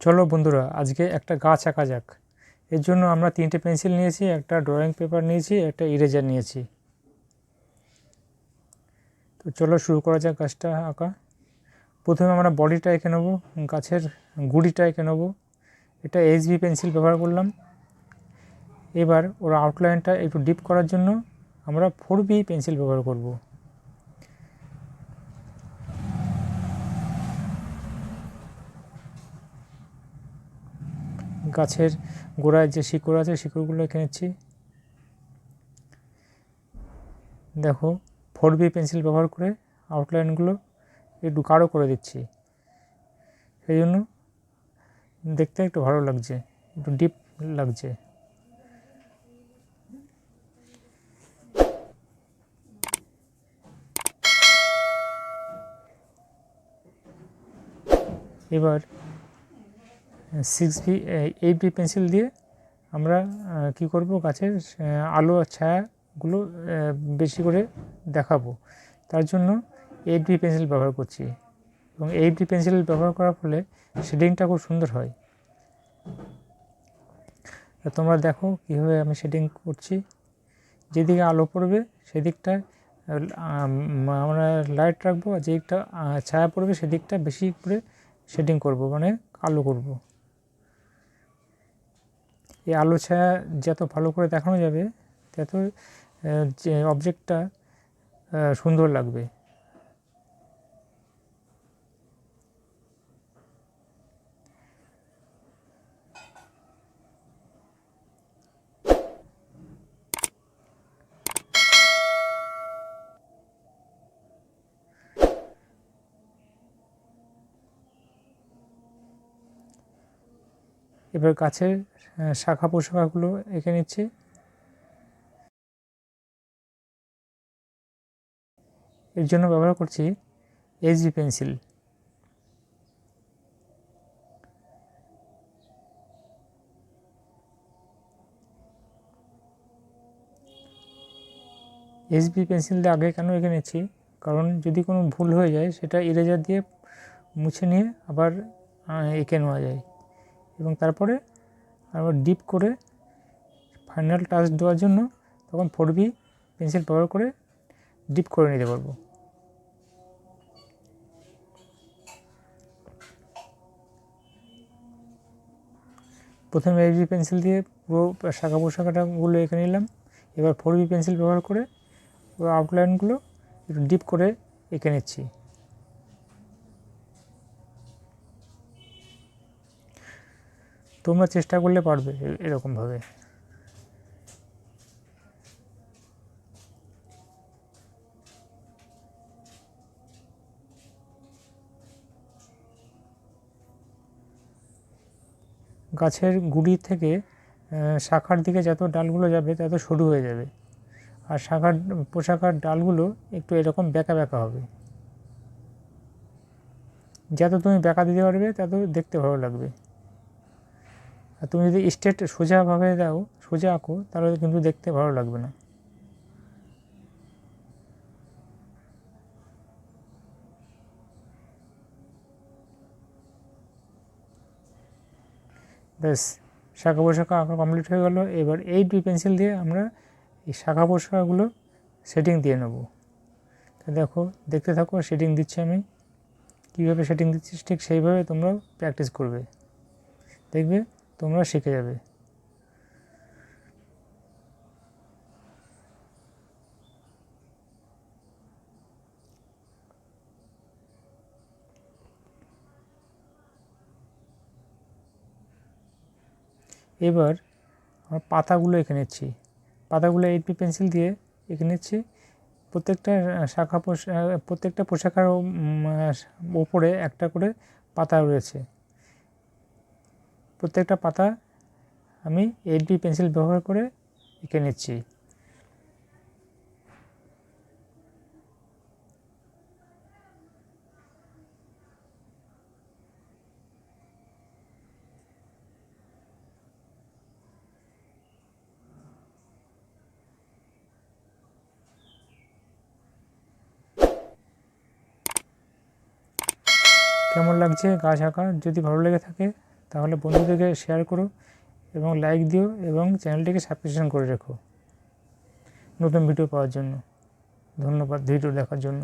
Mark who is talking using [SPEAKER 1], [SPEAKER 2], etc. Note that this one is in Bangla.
[SPEAKER 1] চলো বন্ধুরা, আজকে একটা গাছ আঁকা যাক। এর জন্য আমরা 3টে পেন্সিল নিয়েছি, একটা ড্রয়িং পেপার নিয়েছি, একটা ইরেজার নিয়েছি। তো চলো শুরু করা যাক গাছটা আঁকা। প্রথমে আমরা বডিটা এঁকে নেবো, গাছের গুঁড়িটা এঁকে নেবো। এটা HB পেন্সিল ব্যবহার করলাম। এবার ওর আউটলাইনটা একটু ডিপ করার জন্য আমরা 4B পেন্সিল ব্যবহার করব। গাছের গোড়ায় যে শিকড় আছে শিকড়গুলো এঁকে নিচ্ছি। দেখো, 4B পেন্সিল ব্যবহার করে আউটলাইনগুলো একটু গাঢ় করে দিচ্ছি, সেই জন্য দেখতে একটু ভালো লাগছে, একটু ডিপ লাগছে। এবার 8B পেন্সিল দিয়ে আমরা কি করব, গাছের আলো আর ছায়াগুলো বেশি করে দেখাবো। তার জন্য 8B পেন্সিল ব্যবহার করছি, এবং 8B পেন্সিল ব্যবহার করার ফলে শেডিংটা খুব সুন্দর হয়। তোমরা দেখো কীভাবে আমি শেডিং করছি। যেদিকে আলো পড়বে সেদিকটায় আমরা লাইট রাখবো, আর যেদিকটা ছায়া পড়বে সেদিকটা বেশি করে শেডিং করব, মানে কালো করব। এই আলো ছায়া যত ভালো করে দেখানো যাবে তত যে অবজেক্টটা সুন্দর লাগবে। এবার গাছের শাখা প্রশাখাগুলো এঁকে নিচ্ছি। এর জন্য ব্যবহার করছি HB পেন্সিল। HB পেন্সিল দিয়ে আগে কেন এঁকে নিচ্ছি, কারণ যদি কোনো ভুল হয়ে যায় সেটা ইরেজার দিয়ে মুছে নিয়ে আবার এঁকে নেওয়া যায়, এবং তারপরে আবার ডিপ করে ফাইনাল টাচ দেওয়ার জন্য তখন 4B পেন্সিল ব্যবহার করে ডিপ করে নিতে পারবো। প্রথমে HB পেন্সিল দিয়ে পুরো শাখা প্রশাখাটাগুলো এঁকে নিলাম। এবার 4B পেন্সিল ব্যবহার করে পুরো আউটলাইনগুলো একটু ডিপ করে এঁকে নিচ্ছি। তোমরা চেষ্টা করলে পারবে এরকমভাবে। গাছের গুঁড়ি থেকে শাখার দিকে যত ডালগুলো যাবে তত সরু হয়ে যাবে, আর শাখার ডালগুলো একটু এরকম বেঁকা বেঁকা হবে। যত তুমি বেঁকা দিতে পারবে তত দেখতে ভালো লাগবে। আর তুমি যদি স্ট্রেট সোজাভাবে দাও, সোজা আঁকো, তাহলে কিন্তু দেখতে ভালো লাগবে না। ব্যাস, শাখা পোশাকা আঁকা কমপ্লিট হয়ে গেল। এবার 8B পেন্সিল দিয়ে আমরা এই শাখা পোশাকাগুলো শেডিং দিয়ে নেব। তো দেখো, দেখতে থাকো, শেডিং দিচ্ছি আমি। কীভাবে শেডিং দিচ্ছি ঠিক সেইভাবে তোমরাও প্র্যাকটিস করবে, দেখবে তোমরা শিখে যাবে। এবার আমরা পাতাগুলো এঁকে নিচ্ছি। পাতাগুলো 8B পেন্সিল দিয়ে এঁকে নিচ্ছি। প্রত্যেকটা প্রত্যেকটা পোশাকের ওপরে একটা করে পাতা রয়েছে। প্রত্যেকটা পাতা আমি 8B পেন্সিল ব্যবহার করে এঁকে নিচ্ছি। কেমন লাগছে গাছ আঁকা? যদি ভালো লেগে থাকে তাহলে বন্ধুদেরকে শেয়ার করো এবং লাইক দিও এবং চ্যানেলটিকে সাবস্ক্রিপশন করে রেখো নতুন ভিডিও পাওয়ার জন্য। ধন্যবাদ ভিডিও দেখার জন্য।